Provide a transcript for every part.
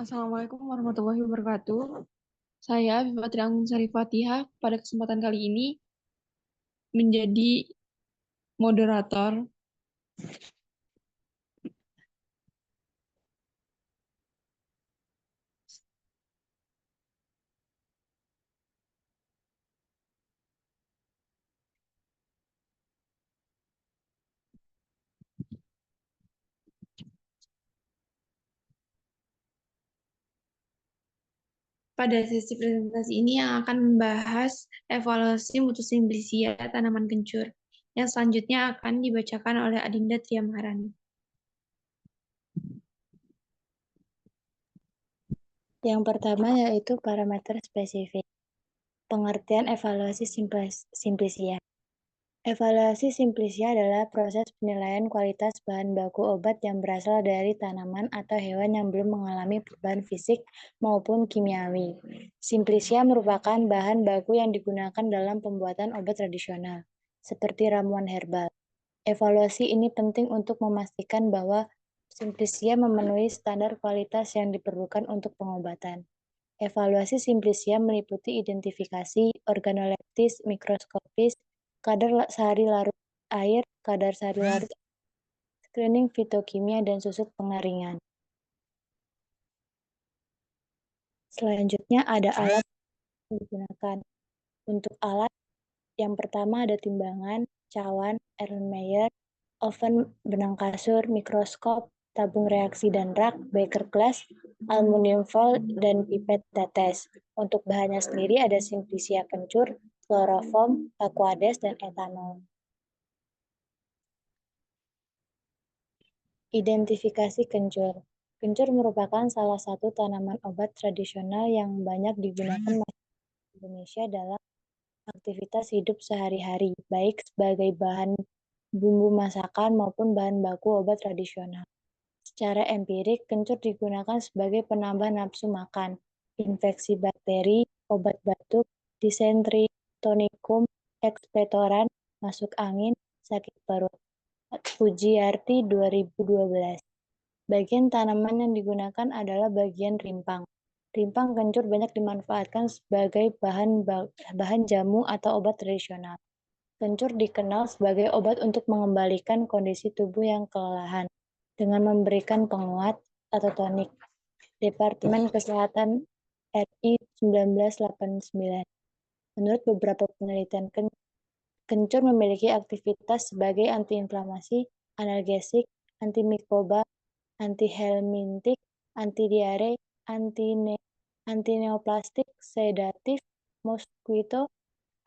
Assalamualaikum warahmatullahi wabarakatuh. Saya Bipatri Anggun Sari Fatihah pada kesempatan kali ini menjadi moderator. Pada sesi presentasi ini yang akan membahas evaluasi mutu simplicia tanaman kencur. Yang selanjutnya akan dibacakan oleh Adinda Tria Maharani. Yang pertama yaitu parameter spesifik. Pengertian evaluasi simplicia. Evaluasi simplicia adalah proses penilaian kualitas bahan baku obat yang berasal dari tanaman atau hewan yang belum mengalami perubahan fisik maupun kimiawi. Simplicia merupakan bahan baku yang digunakan dalam pembuatan obat tradisional, seperti ramuan herbal. Evaluasi ini penting untuk memastikan bahwa simplicia memenuhi standar kualitas yang diperlukan untuk pengobatan. Evaluasi simplicia meliputi identifikasi organoleptis mikroskopis, kadar sehari larut air, kadar sehari larut, screening fitokimia, dan susut pengeringan. Selanjutnya ada alat yang digunakan. Untuk alat, yang pertama ada timbangan, cawan, Erlenmeyer, oven, benang kasur, mikroskop, tabung reaksi dan rak, beker glass, aluminium foil, dan pipet tetes. Untuk bahannya sendiri ada simplicia kencur, kloroform, aquades, dan etanol. Identifikasi kencur. Kencur merupakan salah satu tanaman obat tradisional yang banyak digunakan masyarakat Indonesia dalam aktivitas hidup sehari-hari, baik sebagai bahan bumbu masakan maupun bahan baku obat tradisional. Secara empirik, kencur digunakan sebagai penambah nafsu makan, infeksi bakteri, obat batuk, disentri, tonikum, ekspektoran, masuk angin, sakit perut. Pujiarti 2012. Bagian tanaman yang digunakan adalah bagian rimpang. Rimpang kencur banyak dimanfaatkan sebagai bahan jamu atau obat tradisional. Kencur dikenal sebagai obat untuk mengembalikan kondisi tubuh yang kelelahan dengan memberikan penguat atau tonik. Departemen Kesehatan RI 1989. Menurut beberapa penelitian, kencur memiliki aktivitas sebagai antiinflamasi, analgesik, antimikroba, antihelmintik, antidiare, antineoplastik, sedatif, mosquito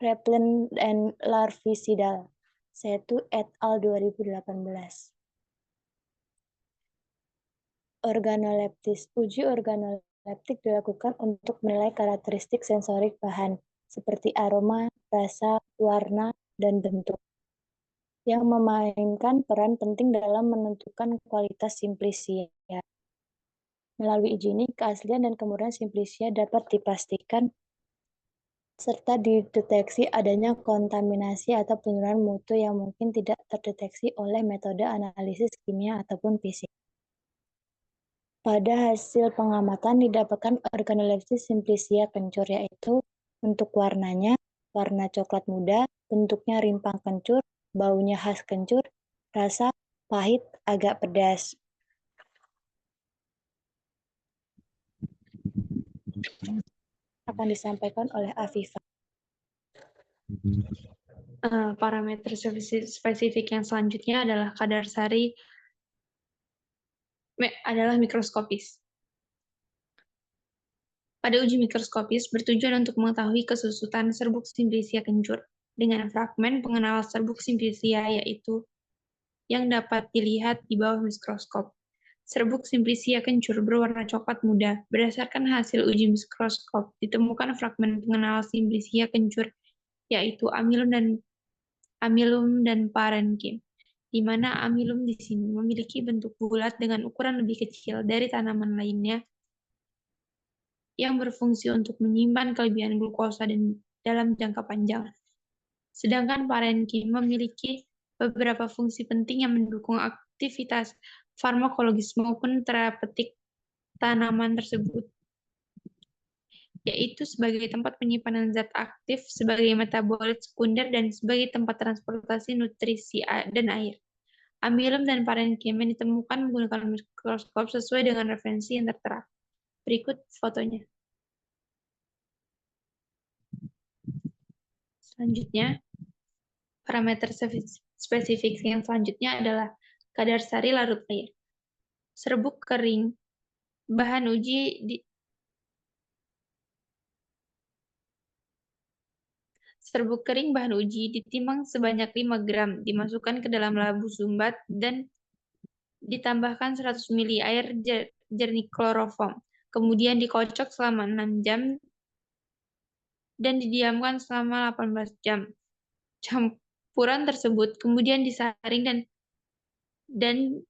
repellent, dan larvicidal. Setu et al. 2018. Organoleptis. Uji organoleptik dilakukan untuk menilai karakteristik sensorik bahan, seperti aroma, rasa, warna, dan bentuk, yang memainkan peran penting dalam menentukan kualitas simplicia. Melalui uji ini, keaslian dan kemurnian simplicia dapat dipastikan serta dideteksi adanya kontaminasi atau penurunan mutu yang mungkin tidak terdeteksi oleh metode analisis kimia ataupun fisik. Pada hasil pengamatan didapatkan organoleptis simplicia kencur, yaitu untuk warnanya, warna coklat muda, bentuknya rimpang kencur, baunya khas kencur, rasa pahit, agak pedas. Akan disampaikan oleh Afifa. Parameter spesifik yang selanjutnya adalah kadar sari adalah mikroskopis. Pada uji mikroskopis bertujuan untuk mengetahui kesusutan serbuk simplicia kencur dengan fragmen pengenal serbuk simplicia, yaitu yang dapat dilihat di bawah mikroskop. Serbuk simplicia kencur berwarna coklat muda. Berdasarkan hasil uji mikroskop, ditemukan fragmen pengenal simplicia kencur, yaitu amilum dan parenkim, di mana amilum di sini memiliki bentuk bulat dengan ukuran lebih kecil dari tanaman lainnya yang berfungsi untuk menyimpan kelebihan glukosa dalam jangka panjang. Sedangkan parenkim memiliki beberapa fungsi penting yang mendukung aktivitas farmakologis maupun terapeutik tanaman tersebut, yaitu sebagai tempat penyimpanan zat aktif, sebagai metabolit sekunder, dan sebagai tempat transportasi nutrisi dan air. Amilum dan parenkim ditemukan menggunakan mikroskop sesuai dengan referensi yang tertera. Berikut fotonya. Selanjutnya, parameter spesifik yang selanjutnya adalah kadar sari larut air. Serbuk kering bahan uji ditimbang sebanyak 5 gram, dimasukkan ke dalam labu sumbat dan ditambahkan 100 ml air jernih kloroform. Kemudian dikocok selama 6 jam dan didiamkan selama 18 jam. Campuran tersebut kemudian disaring dan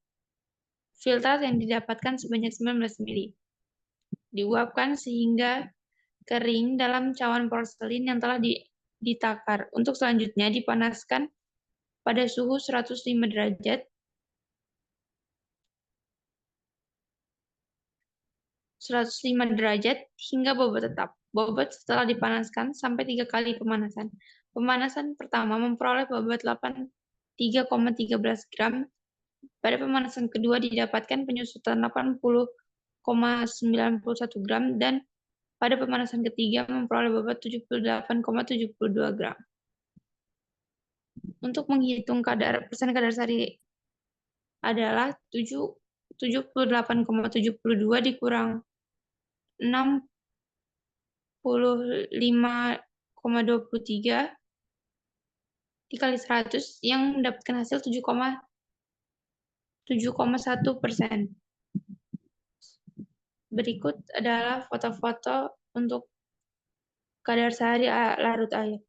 filtrat yang didapatkan sebanyak 19 ml. Diuapkan sehingga kering dalam cawan porselin yang telah ditakar. Untuk selanjutnya dipanaskan pada suhu 105 derajat hingga bobot tetap. Bobot setelah dipanaskan sampai 3 kali pemanasan. Pemanasan pertama memperoleh bobot 3,13 gram. Pada pemanasan kedua didapatkan penyusutan 80,91 gram dan pada pemanasan ketiga memperoleh bobot 78,72 gram. Untuk menghitung persen kadar sari adalah 78,72 dikurang 65,23 dikali 100 yang mendapatkan hasil 7,1%. Berikut adalah foto-foto untuk kadar sari larut air.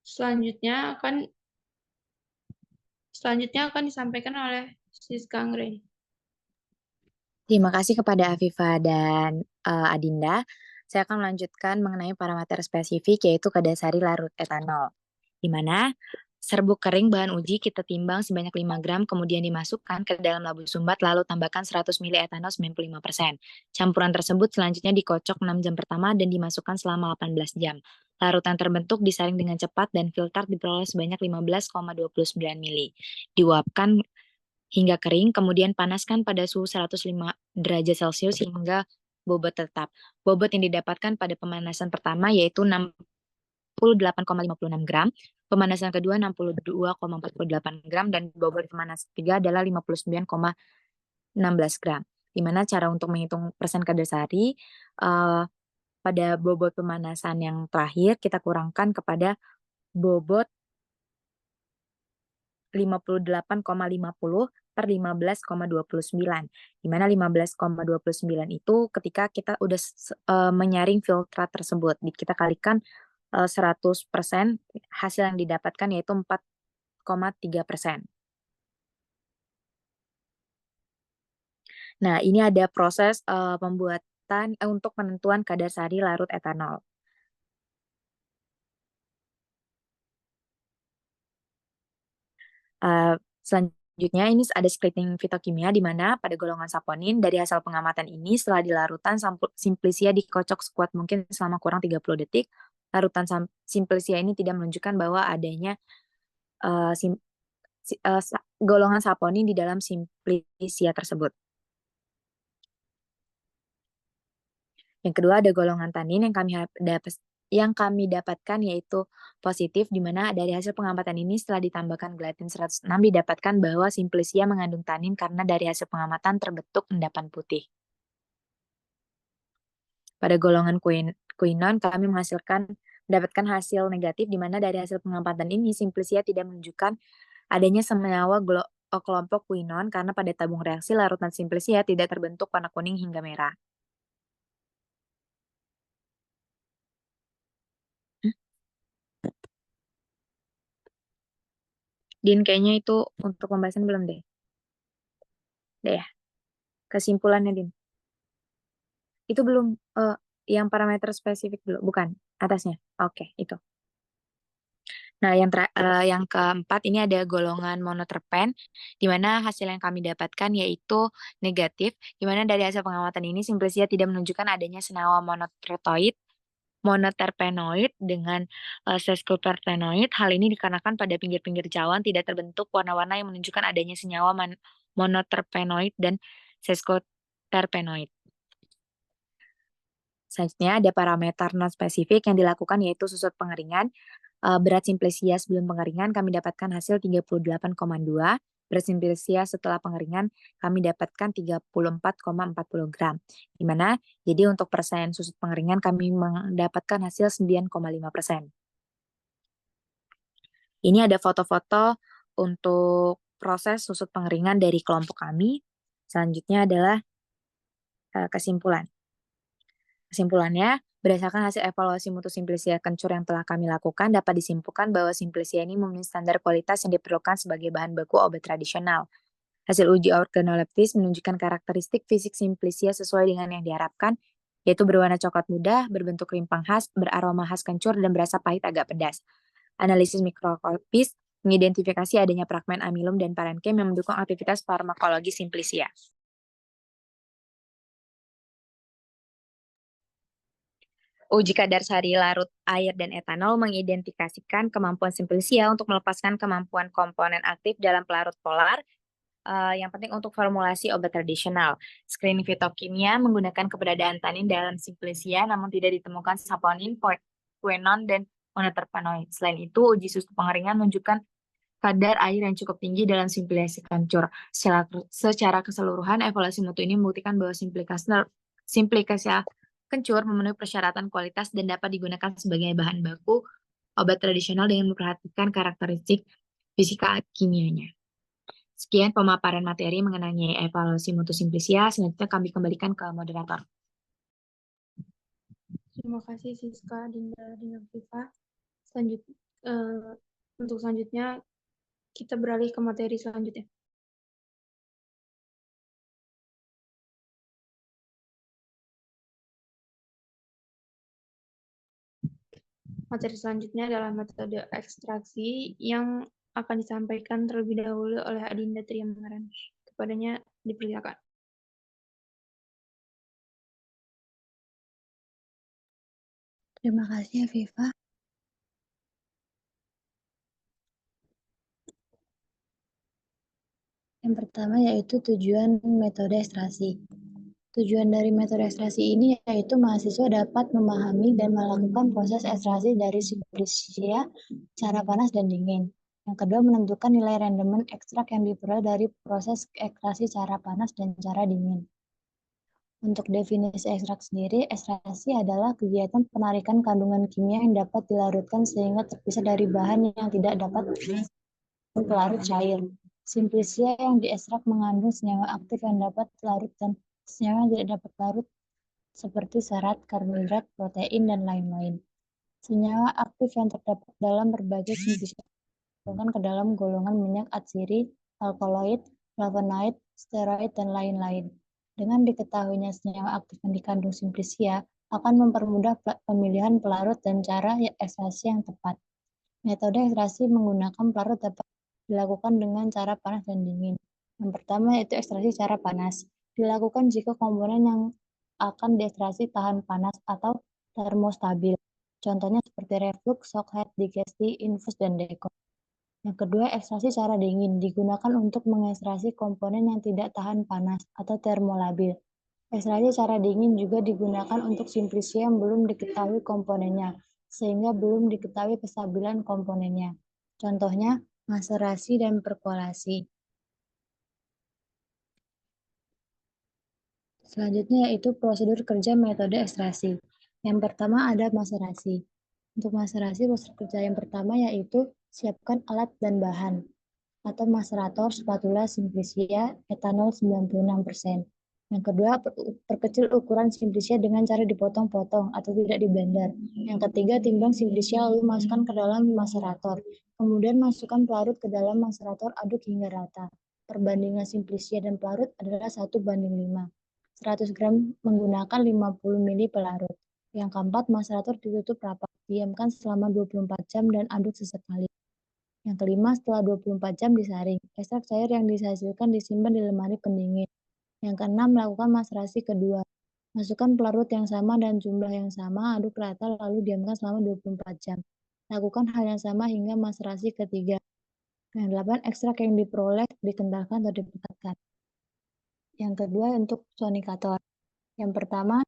Selanjutnya akan disampaikan oleh Siska Anggreni. Terima kasih kepada Afifa dan Adinda. Saya akan melanjutkan mengenai parameter spesifik yaitu kadar sari larut etanol. Di mana serbuk kering bahan uji kita timbang sebanyak 5 gram kemudian dimasukkan ke dalam labu sumbat lalu tambahkan 100 ml etanol 95%. Campuran tersebut selanjutnya dikocok 6 jam pertama dan dimasukkan selama 18 jam. Larutan terbentuk disaring dengan cepat dan filter diperoleh sebanyak 15,29 ml. Diuapkan hingga kering, kemudian panaskan pada suhu 105 derajat Celcius hingga bobot tetap. Bobot yang didapatkan pada pemanasan pertama yaitu 68,56 gram, pemanasan kedua 62,48 gram, dan bobot pemanasan ketiga adalah 59,16 gram. Di mana cara untuk menghitung persen kadar sari, pada bobot pemanasan yang terakhir kita kurangkan kepada bobot 58,50 per 15,29. Di mana 15,29 itu ketika kita udah menyaring filtrat tersebut. Kita kalikan 100%, hasil yang didapatkan yaitu 4,3%. Nah, ini ada proses pembuatan untuk penentuan kadar sari larut etanol. Selanjutnya ini ada splitting fitokimia di mana pada golongan saponin dari hasil pengamatan ini setelah dilarutan simplisia dikocok sekuat mungkin selama kurang 30 detik. Larutan simplisia ini tidak menunjukkan bahwa adanya golongan saponin di dalam simplisia tersebut. Yang kedua ada golongan tanin yang kami dapatkan yaitu positif, di mana dari hasil pengamatan ini setelah ditambahkan gelatin 106 didapatkan bahwa simplisia mengandung tanin karena dari hasil pengamatan terbentuk endapan putih. Pada golongan quinon kami mendapatkan hasil negatif, di mana dari hasil pengamatan ini simplisia tidak menunjukkan adanya senyawa kelompok quinon karena pada tabung reaksi larutan simplisia tidak terbentuk warna kuning hingga merah. Din, kayaknya itu untuk pembahasan belum deh? Deh ya. Kesimpulannya, Din. Itu belum yang parameter spesifik dulu, bukan? Atasnya. Oke, itu. Nah, yang keempat ini ada golongan monoterpen, di mana hasil yang kami dapatkan yaitu negatif, di mana dari hasil pengamatan ini Simplicia tidak menunjukkan adanya senyawa monoterpenoid dengan sesquiterpenoid. Hal ini dikarenakan pada pinggir-pinggir cawan tidak terbentuk warna-warna yang menunjukkan adanya senyawa monoterpenoid dan sesquiterpenoid. Selanjutnya ada parameter non-spesifik yang dilakukan yaitu susut pengeringan. Berat Simplicia sebelum pengeringan kami dapatkan hasil 38,2. Berat Simplicia setelah pengeringan kami dapatkan 34,40 gram. Di mana jadi untuk persen susut pengeringan kami mendapatkan hasil 9,5%. Ini ada foto-foto untuk proses susut pengeringan dari kelompok kami. Selanjutnya adalah kesimpulan. Kesimpulannya, berdasarkan hasil evaluasi mutu Simplicia kencur yang telah kami lakukan, dapat disimpulkan bahwa Simplicia ini memenuhi standar kualitas yang diperlukan sebagai bahan baku obat tradisional. Hasil uji organoleptis menunjukkan karakteristik fisik Simplicia sesuai dengan yang diharapkan, yaitu berwarna coklat muda, berbentuk rimpang khas, beraroma khas kencur, dan berasa pahit agak pedas. Analisis mikroskopis mengidentifikasi adanya fragmen amilum dan parenkim yang mendukung aktivitas farmakologi Simplicia. Uji kadar sari larut air dan etanol mengidentifikasikan kemampuan Simplicia untuk melepaskan kemampuan komponen aktif dalam pelarut polar, yang penting untuk formulasi obat tradisional. Screening fitokimia menggunakan keberadaan tanin dalam Simplicia, namun tidak ditemukan saponin, quinone, dan monoterpenoid. Selain itu, uji susu pengeringan menunjukkan kadar air yang cukup tinggi dalam Simplicia kencur. Secara keseluruhan, evaluasi mutu ini membuktikan bahwa Simplicia kencur memenuhi persyaratan kualitas dan dapat digunakan sebagai bahan baku obat tradisional dengan memperhatikan karakteristik fisika kimianya. Sekian pemaparan materi mengenai evaluasi mutu Simplicia. Selanjutnya kami kembalikan ke moderator. Terima kasih Siska, Dinda, dan Viva. Untuk selanjutnya kita beralih ke materi selanjutnya. Materi selanjutnya adalah metode ekstraksi yang akan disampaikan terlebih dahulu oleh Adinda Triamaran. Kepadanya dipersilakan. Terima kasih, Viva. Yang pertama yaitu tujuan metode ekstraksi. Tujuan dari metode ekstraksi ini yaitu mahasiswa dapat memahami dan melakukan proses ekstraksi dari Simplicia, cara panas dan dingin. Yang kedua, menentukan nilai rendemen ekstrak yang diperoleh dari proses ekstraksi cara panas dan cara dingin. Untuk definisi ekstrak sendiri, ekstraksi adalah kegiatan penarikan kandungan kimia yang dapat dilarutkan sehingga terpisah dari bahan yang tidak dapat pelarut cair. Simplicia yang diekstrak mengandung senyawa aktif yang dapat larut dan senyawa yang tidak dapat larut seperti serat, karbohidrat, protein, dan lain-lain. Senyawa aktif yang terdapat dalam berbagai Simplicia digolongkan ke dalam golongan minyak atsiri, alkaloid, flavonoid, steroid, dan lain-lain. Dengan diketahuinya senyawa aktif yang dikandung Simplicia akan mempermudah pemilihan pelarut dan cara ekstraksi yang tepat. Metode ekstraksi menggunakan pelarut dapat dilakukan dengan cara panas dan dingin. Yang pertama yaitu ekstraksi cara panas. Dilakukan jika komponen yang akan diekstraksi tahan panas atau termostabil. Contohnya seperti reflux, shock head, digesti, infus, dan dekor. Yang kedua, ekstraksi cara dingin digunakan untuk mengekstraksi komponen yang tidak tahan panas atau termolabil. Ekstraksi cara dingin juga digunakan untuk Simplicia yang belum diketahui komponennya, sehingga belum diketahui kestabilan komponennya. Contohnya, maserasi dan perkolasi. Selanjutnya yaitu prosedur kerja metode ekstraksi. Yang pertama ada maserasi. Untuk maserasi, prosedur kerja yang pertama yaitu siapkan alat dan bahan atau macerator spatula Simplicia etanol 96%. Yang kedua, perkecil ukuran Simplicia dengan cara dipotong-potong atau tidak di blender. Yang ketiga, timbang Simplicia lalu masukkan ke dalam macerator. Kemudian masukkan pelarut ke dalam macerator, aduk hingga rata. Perbandingan Simplicia dan pelarut adalah 1:5. 100 gram menggunakan 50 ml pelarut. Yang keempat, macerator ditutup rapat. Diamkan selama 24 jam dan aduk sesekali. Yang kelima, setelah 24 jam disaring. Ekstrak cair yang dihasilkan disimpan di lemari pendingin. Yang keenam, lakukan maserasi kedua. Masukkan pelarut yang sama dan jumlah yang sama, aduk rata lalu diamkan selama 24 jam. Lakukan hal yang sama hingga maserasi ketiga. Yang delapan, ekstrak yang diperoleh dikentalkan atau dipekatkan. Yang kedua, untuk sonikator. Yang pertama,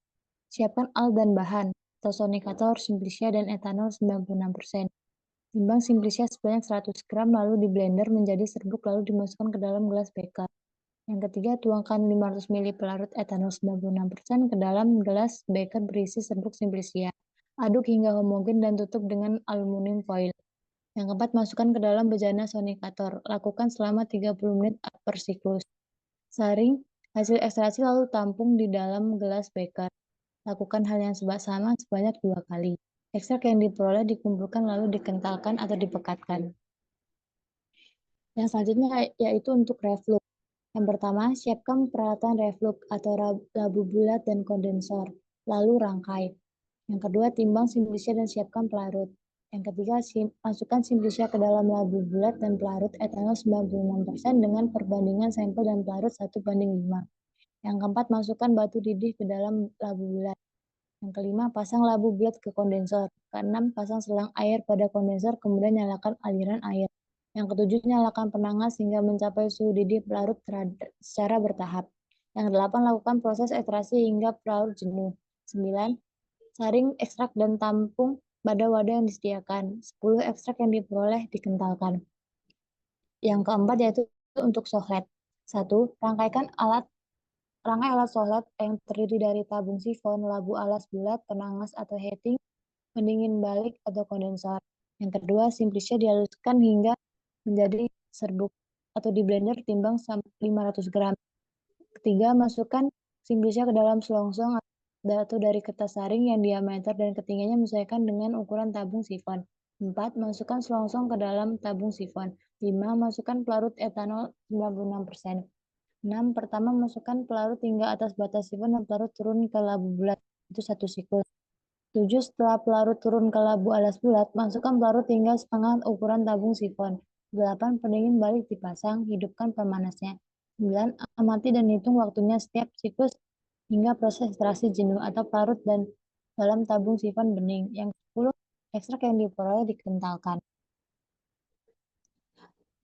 siapkan alat dan bahan, atau sonikator, simplicia, dan etanol 96%. Timbang simplicia sebanyak 100 gram lalu di blender menjadi serbuk lalu dimasukkan ke dalam gelas beker. Yang ketiga, tuangkan 500 ml pelarut etanol 96% ke dalam gelas beker berisi serbuk simplicia. Aduk hingga homogen dan tutup dengan aluminium foil. Yang keempat, masukkan ke dalam bejana sonikator. Lakukan selama 30 menit per siklus. Saring hasil ekstraksi lalu tampung di dalam gelas beker. Lakukan hal yang sama sebanyak 2 kali. Ekstrak yang diperoleh dikumpulkan lalu dikentalkan atau dipekatkan. Yang selanjutnya yaitu untuk reflux. Yang pertama, siapkan peralatan reflux atau labu bulat dan kondensor, lalu rangkai. Yang kedua, timbang simplicia dan siapkan pelarut. Yang ketiga, masukkan simplicia ke dalam labu bulat dan pelarut etanol 96% dengan perbandingan sampel dan pelarut 1:5. Yang keempat, masukkan batu didih ke dalam labu bulat. Yang kelima, pasang labu bulat ke kondensor. Keenam, pasang selang air pada kondensor, kemudian nyalakan aliran air. Yang ketujuh, nyalakan penangas hingga mencapai suhu didih pelarut secara bertahap. Yang delapan, lakukan proses ekstraksi hingga pelarut jenuh. 9, saring ekstrak dan tampung pada wadah yang disediakan. 10, ekstrak yang diperoleh dikentalkan. Yang keempat yaitu untuk sohlet. 1, rangkai alat sohlet yang terdiri dari tabung sifon, labu alas bulat, penangas atau heating, pendingin balik atau kondensor. Yang kedua, simplicia dihaluskan hingga menjadi serbuk atau di blender timbang 500 gram. Ketiga, masukkan simplicia ke dalam selongsong atau dari kertas saring yang diameter dan ketinggiannya menyesuaikan dengan ukuran tabung sifon. 4, masukkan selongsong ke dalam tabung sifon. 5, masukkan pelarut etanol 96%. 6, pertama masukkan pelarut hingga atas batas sifon dan pelarut turun ke labu bulat. Itu 1 siklus. 7, setelah pelarut turun ke labu alas bulat, masukkan pelarut hingga setengah ukuran tabung sifon. 8, pendingin balik dipasang, hidupkan pemanasnya. 9, amati dan hitung waktunya setiap siklus hingga proses ekstraksi jenuh atau pelarut dan dalam tabung sifon bening. Yang 10, ekstrak yang diperoleh dikentalkan.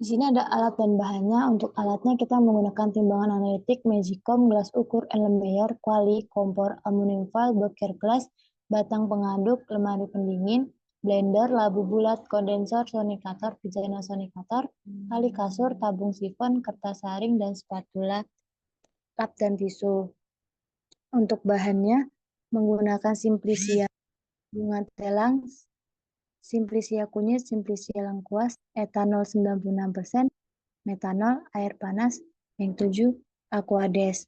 Di sini ada alat dan bahannya. Untuk alatnya kita menggunakan timbangan analitik, magicom, gelas ukur, Erlenmeyer, kuali, kompor, aluminium foil, beker gelas, batang pengaduk, lemari pendingin, blender, labu bulat, kondensor, sonikator, bejana sonikator, tali kasur, tabung sifon, kertas saring, dan spatula, lap dan tisu. Untuk bahannya menggunakan simplicia bunga telang, simplicia kunyit, simplicia lengkuas, etanol 96%, metanol, air panas. Yang 7, aquades.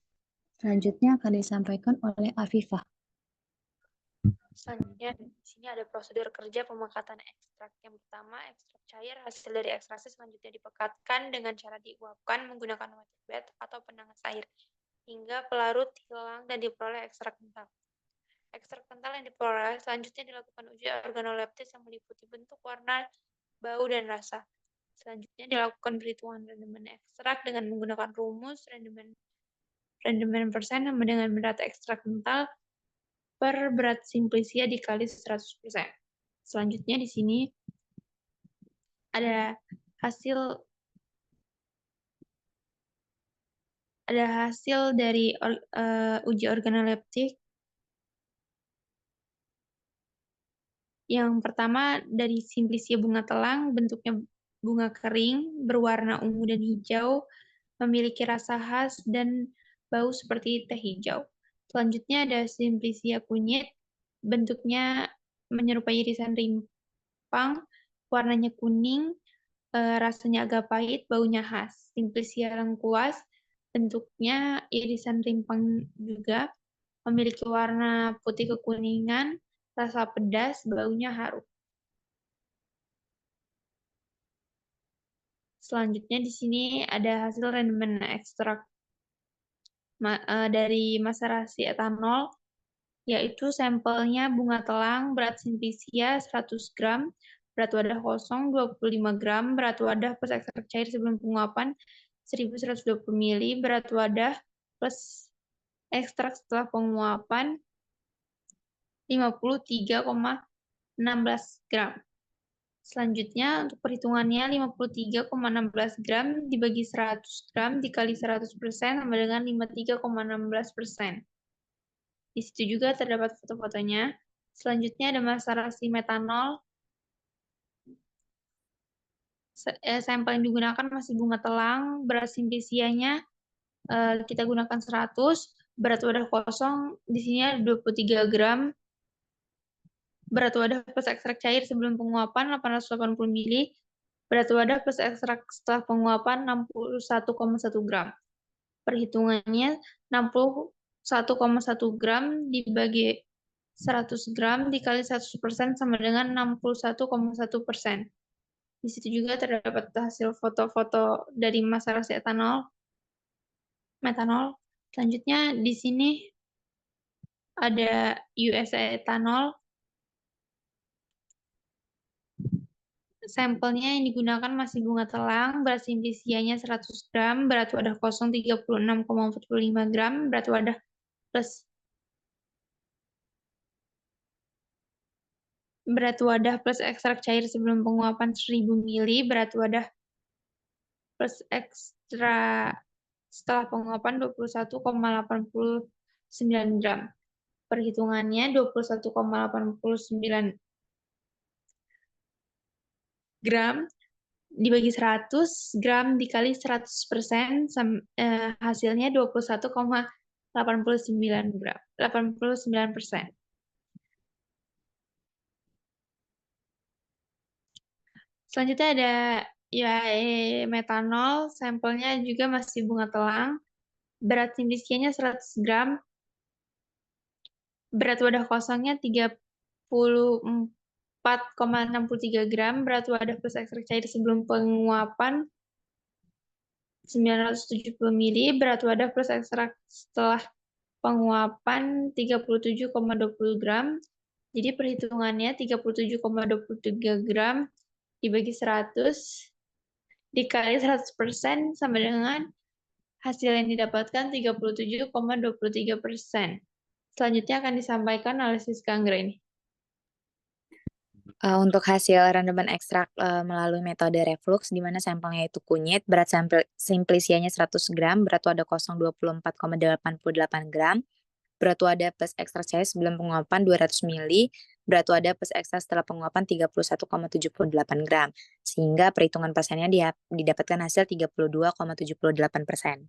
Selanjutnya akan disampaikan oleh Afifah. Selanjutnya di sini ada prosedur kerja pemakatan ekstrak. Yang pertama, ekstrak cair hasil dari ekstraksi selanjutnya dipekatkan dengan cara diuapkan menggunakan water bed atau penangas air hingga pelarut hilang dan diperoleh ekstrak kental. Ekstrak kental yang diperoleh selanjutnya dilakukan uji organoleptis yang meliputi bentuk, warna, bau, dan rasa. Selanjutnya dilakukan perhitungan rendemen ekstrak dengan menggunakan rumus rendemen persen sama dengan berat ekstrak kental per berat simplicia dikali 100%. Selanjutnya di sini ada hasil dari uji organoleptik. Yang pertama dari simplicia bunga telang, bentuknya bunga kering, berwarna ungu dan hijau, memiliki rasa khas dan bau seperti teh hijau. Selanjutnya ada simplicia kunyit, bentuknya menyerupai irisan rimpang, warnanya kuning, rasanya agak pahit, baunya khas. Simplicia lengkuas, bentuknya irisan rimpang juga, memiliki warna putih kekuningan, rasa pedas, baunya harum. Selanjutnya di sini ada hasil rendemen ekstrak dari maserasi etanol. yaitu sampelnya bunga telang, berat simplicia 100 gram, berat wadah kosong 25 gram, berat wadah plus ekstrak cair sebelum penguapan 1120 ml, berat wadah plus ekstrak setelah penguapan 53,16 gram. Selanjutnya, untuk perhitungannya 53,16 gram dibagi 100 gram dikali 100% sama dengan 53,16%. Di situ juga terdapat foto-fotonya. Selanjutnya ada macerasi metanol. Sampel yang digunakan masih bunga telang, berat simplicianya kita gunakan 100, berat wadah kosong di sini ada 23 gram, berat wadah plus ekstrak cair sebelum penguapan 880 ml, berat wadah plus ekstrak setelah penguapan 61,1 gram. Perhitungannya 61,1 gram dibagi 100 gram dikali 100% sama dengan 61,1%. Di situ juga terdapat hasil foto-foto dari macerasi metanol. Selanjutnya di sini ada USA etanol. Sampelnya yang digunakan masih bunga telang, berat simplicianya 100 gram, berat wadah kosong 36,45 gram, berat wadah plus ekstrak cair sebelum penguapan 1000 ml, berat wadah plus ekstra setelah penguapan 21,89 gram. Perhitungannya 21,89 gram dibagi 100 gram dikali 100% hasilnya 21,89 gram. 89%. Selanjutnya ada UAE metanol, sampelnya juga masih bunga telang, berat simplicianya 100 gram, berat wadah kosongnya 34,63 gram, berat wadah plus ekstrak cair sebelum penguapan 970 ml, berat wadah plus ekstrak setelah penguapan 37,20 gram. Jadi perhitungannya 37,23 gram dibagi 100 dikali 100% sama dengan hasil yang didapatkan 37,23%. Selanjutnya akan disampaikan oleh Siska Anggra ini. Untuk hasil rendaman ekstrak melalui metode reflux, di mana sampelnya itu kunyit, berat simplicianya 100 gram, berat wadah kosong 24,88 gram, berat wadah plus ekstrak cair sebelum penguapan 200 ml, berat wadah plus ekstrak setelah penguapan 31,78 gram, sehingga perhitungan pasiennya didapatkan hasil 32,78%.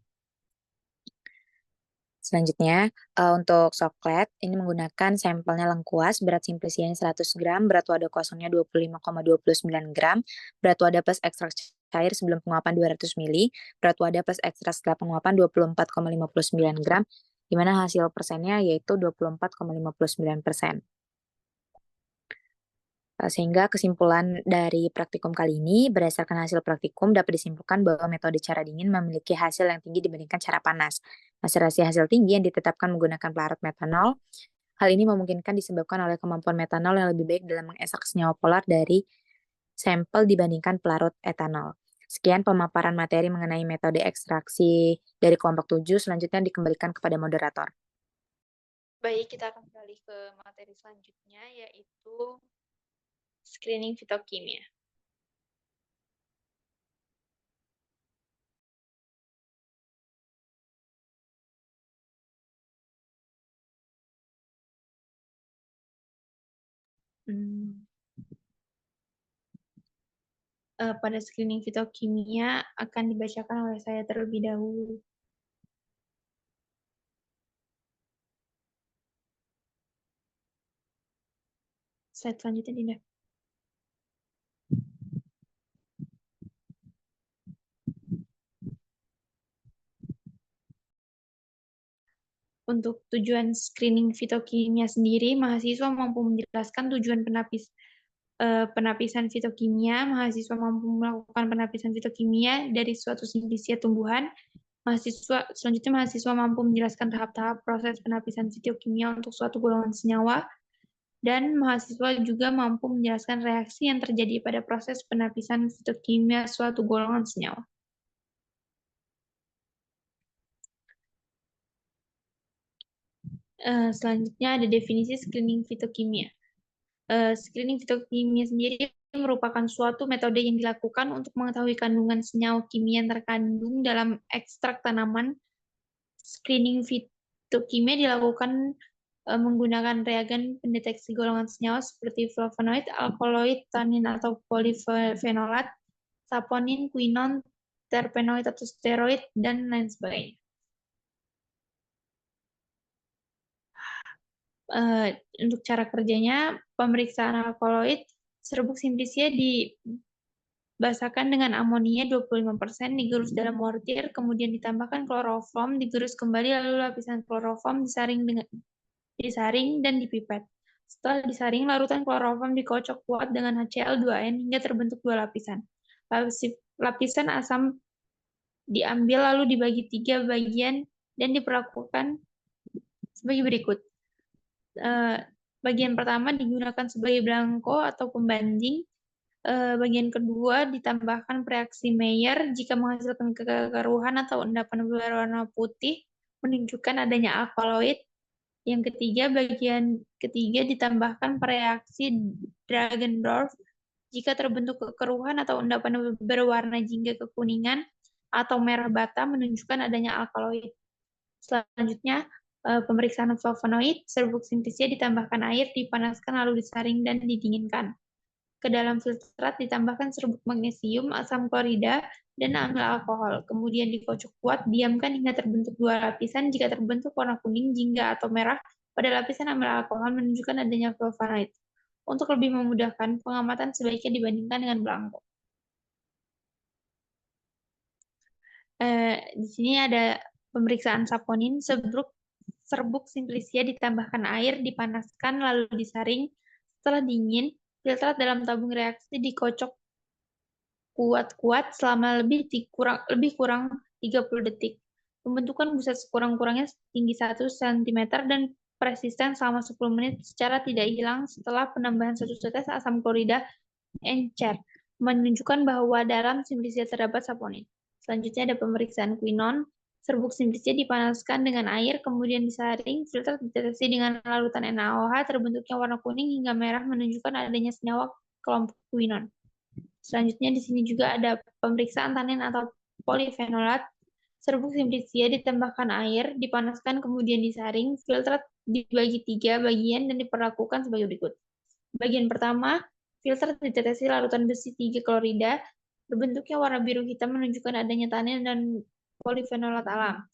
Selanjutnya, untuk soklet, ini menggunakan sampelnya lengkuas, berat simplicianya 100 gram, berat wadah kosongnya 25,29 gram, berat wadah plus ekstrak cair sebelum penguapan 200 ml, berat wadah plus ekstrak setelah penguapan 24,59 gram, di mana hasil persennya yaitu 24,59%. Sehingga kesimpulan dari praktikum kali ini, berdasarkan hasil praktikum dapat disimpulkan bahwa metode cara dingin memiliki hasil yang tinggi dibandingkan cara panas. Macerasi hasil tinggi yang ditetapkan menggunakan pelarut metanol. Hal ini memungkinkan disebabkan oleh kemampuan metanol yang lebih baik dalam mengekstrak senyawa polar dari sampel dibandingkan pelarut etanol. Sekian pemaparan materi mengenai metode ekstraksi dari kelompok 7, selanjutnya dikembalikan kepada moderator. Baik, kita akan beralih ke materi selanjutnya, yaitu screening fitokimia. Pada screening fitokimia akan dibacakan oleh saya terlebih dahulu. Slide selanjutnya, Dinda. Untuk tujuan screening fitokimia sendiri, mahasiswa mampu menjelaskan tujuan penapisan fitokimia, mahasiswa mampu melakukan penapisan fitokimia dari suatu simplisia tumbuhan, Selanjutnya mahasiswa mampu menjelaskan tahap-tahap proses penapisan fitokimia untuk suatu golongan senyawa, dan mahasiswa juga mampu menjelaskan reaksi yang terjadi pada proses penapisan fitokimia suatu golongan senyawa. Selanjutnya ada definisi screening fitokimia. Screening fitokimia sendiri merupakan suatu metode yang dilakukan untuk mengetahui kandungan senyawa kimia yang terkandung dalam ekstrak tanaman. Screening fitokimia dilakukan menggunakan reagen pendeteksi golongan senyawa seperti flavonoid, alkaloid, tanin atau polifenolat, saponin, quinon, terpenoid atau steroid, dan lain sebagainya. Untuk cara kerjanya, pemeriksaan alkaloid, serbuk simplicia dibasahkan dengan amonia 25%, digerus dalam mortir, kemudian ditambahkan kloroform, digerus kembali, lalu lapisan kloroform disaring dan dipipet. Setelah disaring, larutan kloroform dikocok kuat dengan HCl2n hingga terbentuk 2 lapisan. Lapisan asam diambil lalu dibagi 3 bagian dan diperlakukan sebagai berikut. Bagian pertama digunakan sebagai blanko atau pembanding. Bagian kedua ditambahkan reaksi Mayer jika menghasilkan kekeruhan atau endapan berwarna putih menunjukkan adanya alkaloid. Yang ketiga, bagian ketiga ditambahkan reaksi Dragendorf jika terbentuk kekeruhan atau endapan berwarna jingga kekuningan atau merah bata menunjukkan adanya alkaloid. Selanjutnya, pemeriksaan flavonoid, serbuk simplicia ditambahkan air, dipanaskan lalu disaring dan didinginkan. Ke dalam filtrat ditambahkan serbuk magnesium, asam klorida, dan amil alkohol. Kemudian dikocok kuat, diamkan hingga terbentuk 2 lapisan. Jika terbentuk warna kuning, jingga, atau merah pada lapisan amil alkohol menunjukkan adanya flavonoid. Untuk lebih memudahkan, pengamatan sebaiknya dibandingkan dengan blanko. Di sini ada pemeriksaan saponin, serbuk simplicia ditambahkan air, dipanaskan, lalu disaring. Setelah dingin, filtrat dalam tabung reaksi dikocok kuat-kuat selama lebih kurang 30 detik. Pembentukan busa sekurang-kurangnya tinggi 1 cm dan persisten selama 10 menit secara tidak hilang setelah penambahan 1 tetes asam klorida encer, menunjukkan bahwa dalam simplicia terdapat saponin. Selanjutnya ada pemeriksaan quinon. Serbuk simplicia dipanaskan dengan air, kemudian disaring, filter dideteksi dengan larutan NaOH, terbentuknya warna kuning hingga merah menunjukkan adanya senyawa kelompok quinon. Selanjutnya di sini juga ada pemeriksaan tanin atau polifenolat. Serbuk simplicia ditambahkan air, dipanaskan kemudian disaring, filter dibagi 3 bagian dan diperlakukan sebagai berikut. Bagian pertama, filter dideteksi larutan besi 3 klorida, berbentuknya warna biru hitam menunjukkan adanya tanin dan polifenolat alam.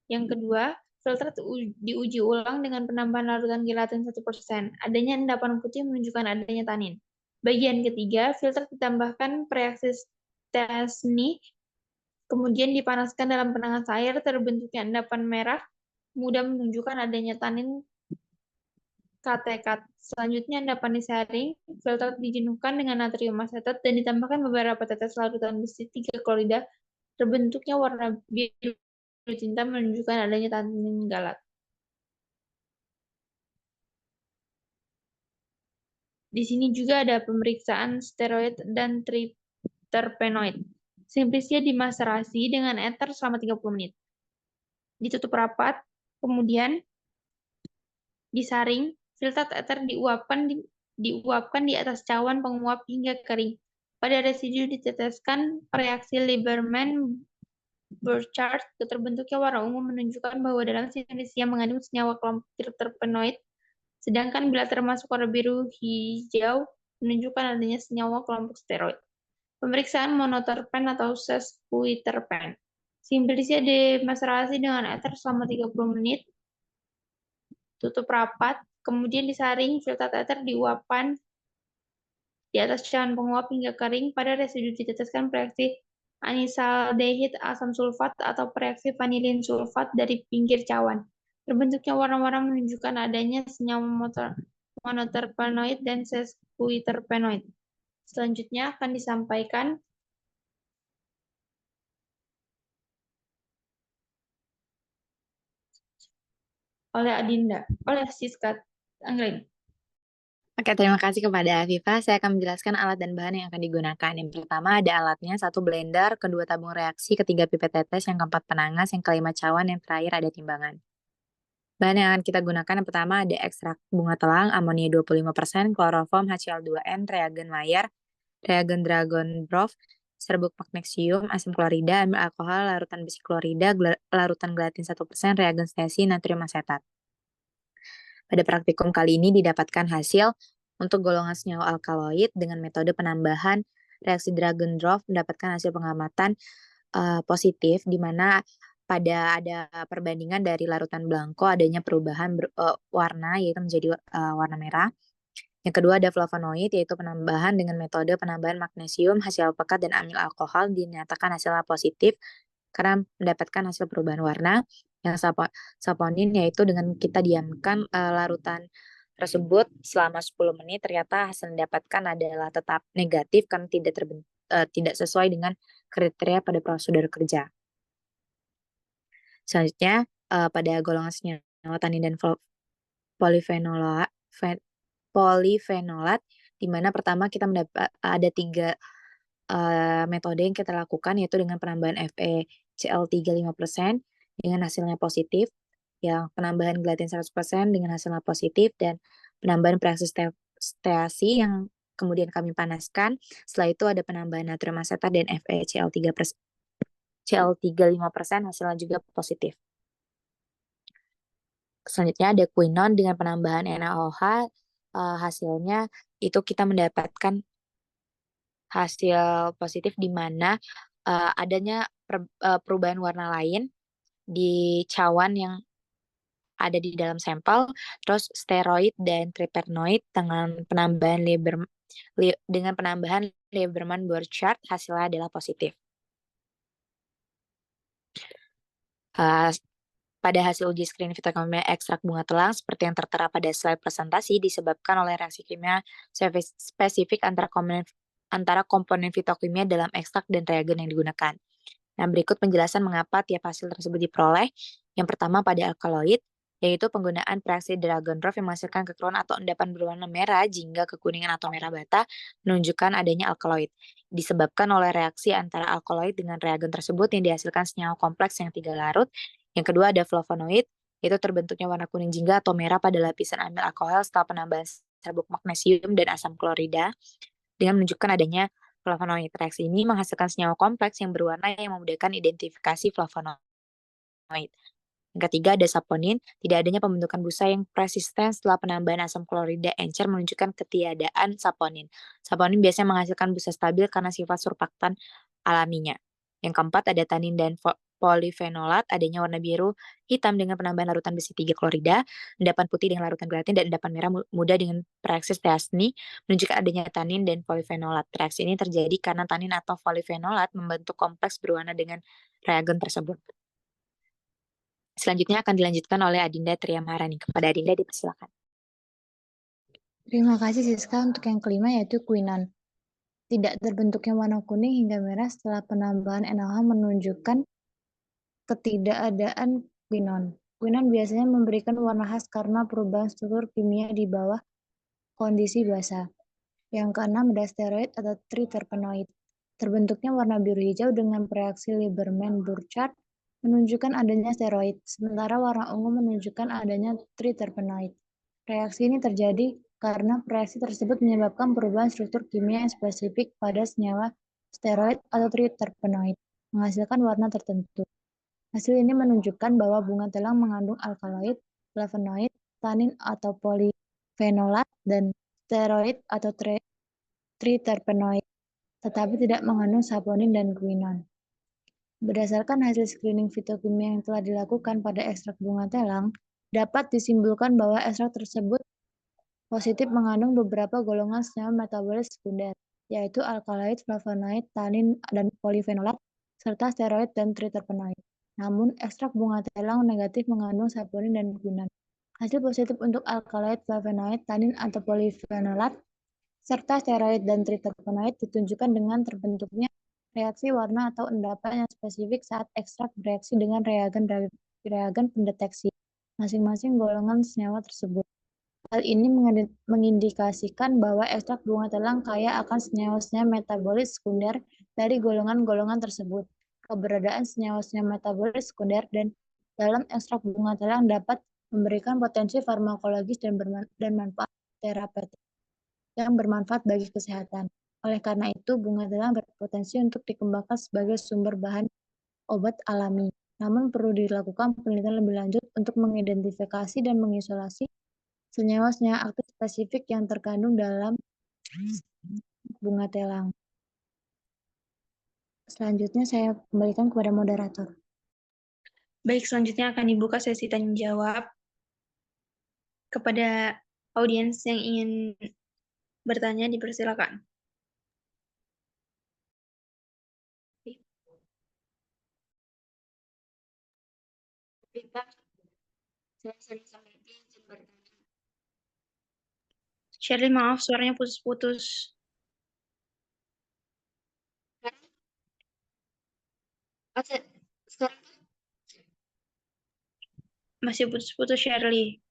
Yang kedua, filter diuji ulang dengan penambahan larutan gelatin 1%. Adanya endapan putih menunjukkan adanya tanin. Bagian ketiga, filter ditambahkan reaksi Stasny, kemudian dipanaskan dalam penanganan air, terbentuknya endapan merah mudah menunjukkan adanya tanin katekat. Selanjutnya endapan disaring, filter dijenuhkan dengan natrium asetat dan ditambahkan beberapa tetes larutan besi 3 klorida, terbentuknya warna biru tinta menunjukkan adanya tanin galat. Di sini juga ada pemeriksaan steroid dan terpenoid. Simplicia dimaserasi dengan ether selama 30 menit. Ditutup rapat, kemudian disaring, filtrat ether diuapkan di atas cawan penguap hingga kering. Pada residu diteteskan reaksi Lieberman-Burchard, terbentuknya warna ungu menunjukkan bahwa dalam simplicia mengandung senyawa kelompok terpenoid, sedangkan bila termasuk warna biru hijau menunjukkan adanya senyawa kelompok steroid. Pemeriksaan monoterpen atau sesquiterpen. Simplicia dimaserasi dengan ether selama 30 menit. Tutup rapat, kemudian disaring, filtrat ether diuapkan di atas cawan penguap hingga kering. Pada residu diteteskan reaksi anisaldehid asam sulfat atau reaksi vanilin sulfat dari pinggir cawan. Terbentuknya warna-warna menunjukkan adanya senyawa monoterpenoid dan sesquiterpenoid. Selanjutnya akan disampaikan oleh Adinda, oleh Siska Anggreni. Oke, terima kasih kepada Afifa. Saya akan menjelaskan alat dan bahan yang akan digunakan. Yang pertama ada alatnya, 1 blender, kedua tabung reaksi, ketiga pipet tetes, yang keempat penangas, yang kelima cawan, yang terakhir ada timbangan. Bahan yang akan kita gunakan yang pertama ada ekstrak bunga telang, amonia 25%, kloroform, HCl2N, reagen Mayer, reagen Dragonbrov, serbuk magnesium, asam klorida, amil alkohol, larutan besi klorida, larutan gelatin 1%, reagen stasi, natrium asetat. Pada praktikum kali ini didapatkan hasil untuk golongan senyawa alkaloid dengan metode penambahan reaksi Dragonbrov mendapatkan hasil pengamatan positif di mana pada ada perbandingan dari larutan blanko adanya perubahan warna yaitu menjadi warna merah. Yang kedua ada flavonoid yaitu penambahan dengan metode penambahan magnesium, hasil pekat dan amil alkohol dinyatakan hasilnya positif karena mendapatkan hasil perubahan warna. Yang saponin yaitu dengan kita diamkan larutan tersebut selama 10 menit ternyata hasil yang didapatkan adalah tetap negatif karena tidak sesuai dengan kriteria pada prosedur kerja. Selanjutnya pada golongan senyawa tanin dan polifenolat di mana pertama kita ada 3 metode yang kita lakukan yaitu dengan penambahan FeCl3 5% dengan hasilnya positif, yang penambahan gelatin 100% dengan hasilnya positif, dan penambahan peroksistasi yang kemudian kami panaskan. Setelah itu ada penambahan natrium asetat dan FeCl3 5% hasilnya juga positif. Selanjutnya ada quinon dengan penambahan NaOH, hasilnya itu kita mendapatkan hasil positif di mana adanya perubahan warna lain di cawan yang ada di dalam sampel, terus steroid dan tripernoid dengan penambahan Lieberman-Burchard hasilnya adalah positif. Pada hasil uji screening fitokimia ekstrak bunga telang seperti yang tertera pada slide presentasi disebabkan oleh reaksi kimia spesifik antara komponen fitokimia dalam ekstrak dan reagen yang digunakan. Nah, berikut penjelasan mengapa tiap hasil tersebut diperoleh. Yang pertama pada alkaloid, yaitu penggunaan reaksi Dragonbrov yang menghasilkan kekeruan atau endapan berwarna merah jingga kekuningan atau merah bata menunjukkan adanya alkaloid. Disebabkan oleh reaksi antara alkaloid dengan reagen tersebut yang dihasilkan senyawa kompleks yang 3 larut. Yang kedua ada flavonoid, yaitu terbentuknya warna kuning jingga atau merah pada lapisan amil alkohol setelah penambahan serbuk magnesium dan asam klorida dengan menunjukkan adanya flavonoid. Reaksi ini menghasilkan senyawa kompleks yang berwarna yang memudahkan identifikasi flavonoid. Yang ketiga ada saponin, tidak adanya pembentukan busa yang persisten setelah penambahan asam klorida encer menunjukkan ketiadaan saponin. Saponin biasanya menghasilkan busa stabil karena sifat surfaktan alaminya. Yang keempat ada tanin dan polifenolat, adanya warna biru hitam dengan penambahan larutan besi 3 klorida, endapan putih dengan larutan gelatin, dan endapan merah muda dengan reaksi Stastny menunjukkan adanya tanin dan polifenolat. Reaksi ini terjadi karena tanin atau polifenolat membentuk kompleks berwarna dengan reagen tersebut. Selanjutnya akan dilanjutkan oleh Adinda Triamaharani. Kepada Adinda dipersilakan. Terima kasih Siska. Untuk yang kelima yaitu quinon. Tidak terbentuknya warna kuning hingga merah setelah penambahan NaOH menunjukkan ketidakadaan quinon. Quinon biasanya memberikan warna khas karena perubahan struktur kimia di bawah kondisi basah. Yang keenam ada steroid atau triterpenoid. Terbentuknya warna biru hijau dengan reaksi Lieberman-Burchard menunjukkan adanya steroid, sementara warna ungu menunjukkan adanya triterpenoid. Reaksi ini terjadi karena reaksi tersebut menyebabkan perubahan struktur kimia yang spesifik pada senyawa steroid atau triterpenoid, menghasilkan warna tertentu. Hasil ini menunjukkan bahwa bunga telang mengandung alkaloid, flavonoid, tanin atau polifenolat, dan steroid atau triterpenoid, tetapi tidak mengandung saponin dan quinon. Berdasarkan hasil screening fitokimia yang telah dilakukan pada ekstrak bunga telang, dapat disimpulkan bahwa ekstrak tersebut positif mengandung beberapa golongan senyawa metabolis sekunder, yaitu alkaloid, flavonoid, tanin, dan polifenolat, serta steroid dan triterpenoid. Namun, ekstrak bunga telang negatif mengandung saponin dan quinon. Hasil positif untuk alkaloid, flavonoid, tanin, atau polifenolat, serta steroid dan triterpenoid ditunjukkan dengan terbentuknya reaksi warna atau endapan yang spesifik saat ekstrak bereaksi dengan reagen pendeteksi. masing-masing golongan senyawa tersebut. Hal ini mengindikasikan bahwa ekstrak bunga telang kaya akan senyawa-senyawa metabolit sekunder dari golongan-golongan tersebut. Keberadaan senyawa-senyawa metabolit sekunder dan dalam ekstrak bunga telang dapat memberikan potensi farmakologis dan manfaat terapeutik yang bermanfaat bagi kesehatan. Oleh karena itu, bunga telang berpotensi untuk dikembangkan sebagai sumber bahan obat alami. Namun perlu dilakukan penelitian lebih lanjut untuk mengidentifikasi dan mengisolasi senyawa-senyawa aktif spesifik yang terkandung dalam bunga telang. Selanjutnya saya kembalikan kepada moderator. Baik, selanjutnya akan dibuka sesi tanya jawab kepada audiens yang ingin bertanya, dipersilakan. Shirley, maaf suaranya putus-putus. Masih putus-putus, Shirley.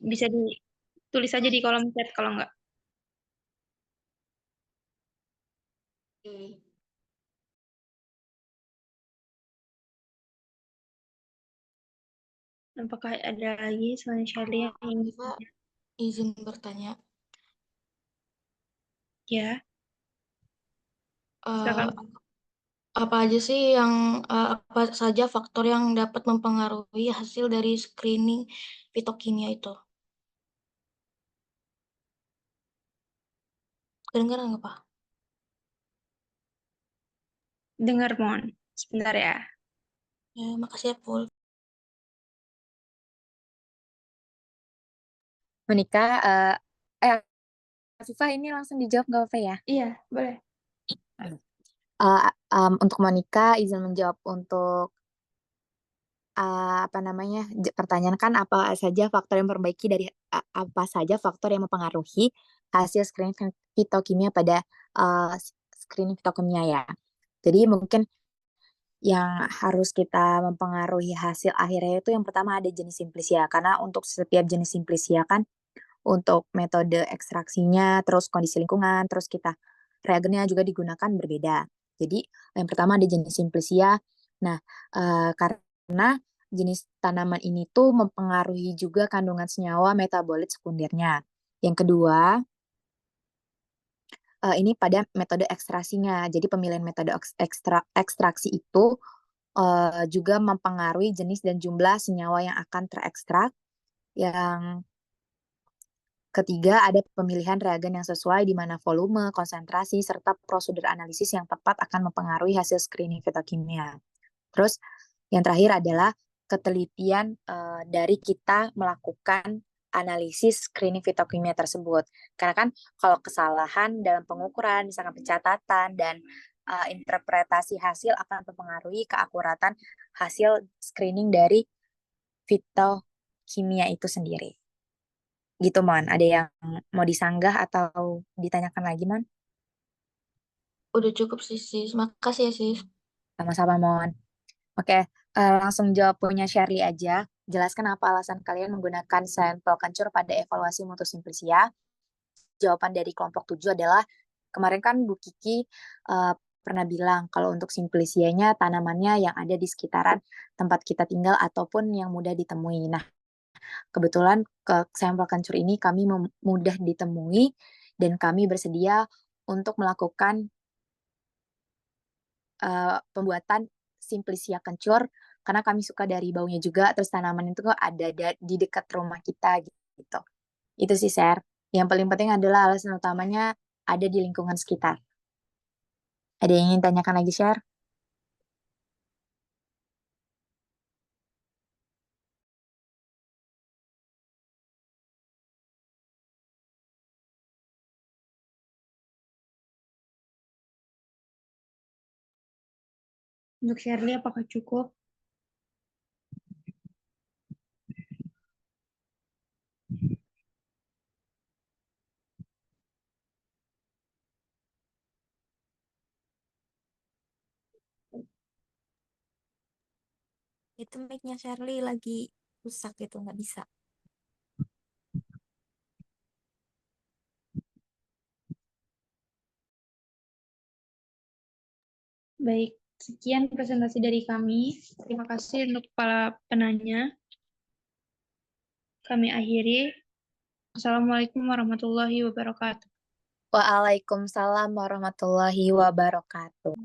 Bisa ditulis aja di kolom chat kalau enggak. Apakah ada lagi selain Shirley yang ingin bertanya? Izin bertanya. Ya, silakan. Apa aja sih apa saja faktor yang dapat mempengaruhi hasil dari screening fitokimia itu? Kedengaran nggak, Pak? Dengar, mohon. Sebentar ya. Ya, makasih ya, Pul. Monica, Afifah ini langsung dijawab nggak apa-apa ya? Iya, boleh. Untuk Monica, izin menjawab untuk apa namanya pertanyaan kan apa saja faktor yang memperbaiki dari apa saja faktor yang mempengaruhi hasil screening fitokimia pada screening fitokimia ya. Jadi mungkin yang harus kita mempengaruhi hasil akhirnya itu yang pertama ada jenis simplisia karena untuk setiap jenis simplisia kan untuk metode ekstraksinya terus kondisi lingkungan terus kita reagennya juga digunakan berbeda. Jadi yang pertama ada jenis simplisia. Nah, karena jenis tanaman ini tuh mempengaruhi juga kandungan senyawa metabolit sekundernya. Yang kedua, ini pada metode ekstraksinya. Jadi pemilihan metode ekstraksi itu juga mempengaruhi jenis dan jumlah senyawa yang akan terekstrak. Yang ketiga, ada pemilihan reagen yang sesuai di mana volume, konsentrasi, serta prosedur analisis yang tepat akan mempengaruhi hasil screening fitokimia. Terus yang terakhir adalah ketelitian dari kita melakukan analisis screening fitokimia tersebut. Karena kan kalau kesalahan dalam pengukuran, misalkan pencatatan, dan interpretasi hasil akan mempengaruhi keakuratan hasil screening dari fitokimia itu sendiri. Gitu, Mon. Ada yang mau disanggah atau ditanyakan lagi, Mon? Udah cukup sih, Sis. Makasih ya, Sis. Sama-sama, Mon. Oke, langsung jawab punya Shirley aja. Jelaskan apa alasan kalian menggunakan sampel kencur pada evaluasi mutu simplisia. Jawaban dari kelompok 7 adalah, kemarin kan Bu Kiki pernah bilang kalau untuk simplisianya tanamannya yang ada di sekitaran tempat kita tinggal ataupun yang mudah ditemui. Nah, kebetulan ke sampel kencur ini kami mudah ditemui dan kami bersedia untuk melakukan pembuatan simplisia kencur karena kami suka dari baunya juga terus tanaman itu ada di dekat rumah kita gitu. Itu sih share. Yang paling penting adalah alasan utamanya ada di lingkungan sekitar. Ada yang ingin tanyakan lagi share? Untuk Shirley, apakah cukup? Itu mic-nya Shirley lagi rusak gitu, nggak bisa. Baik, sekian presentasi dari kami. Terima kasih untuk para penanya. Kami akhiri. Assalamualaikum warahmatullahi wabarakatuh. Waalaikumsalam warahmatullahi wabarakatuh.